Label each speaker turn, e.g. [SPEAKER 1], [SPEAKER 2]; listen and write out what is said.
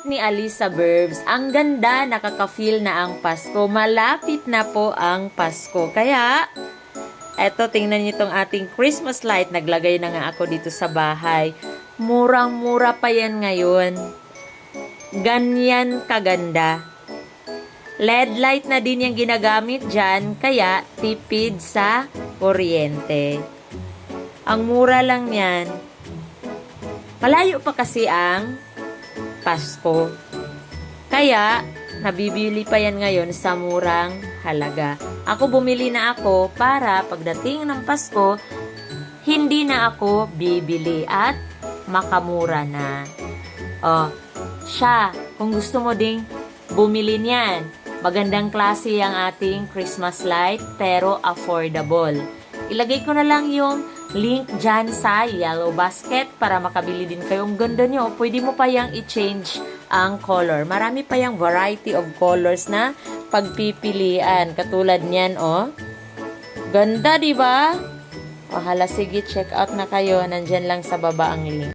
[SPEAKER 1] ni Alisa Burbs. Ang ganda, nakaka-feel na ang Pasko. Malapit na po ang Pasko. Kaya, eto, tingnan niyo itong ating Christmas light. Naglagay na nga ako dito sa bahay. Murang-mura pa yan ngayon. Ganyan kaganda. LED light na din yung ginagamit dyan, kaya tipid sa kuryente. Ang mura lang yan. Malayo pa kasi ang Pasko. Kaya, nabibili pa yan ngayon sa murang halaga. Ako bumili na ako para pagdating ng Pasko, hindi na ako bibili at makamura na. Oh, siya, kung gusto mo ding bumili niyan, magandang klase ang ating Christmas light pero affordable. Ilagay ko na lang yung link dyan sa yellow basket para makabili din kayo. Ang ganda nyo, pwede mo pa yung i-change ang color. Marami pa yung variety of colors na pagpipilian. Katulad niyan, oh. Ganda, di ba? O hala, sige, check out na kayo. Nandyan lang sa baba ang link.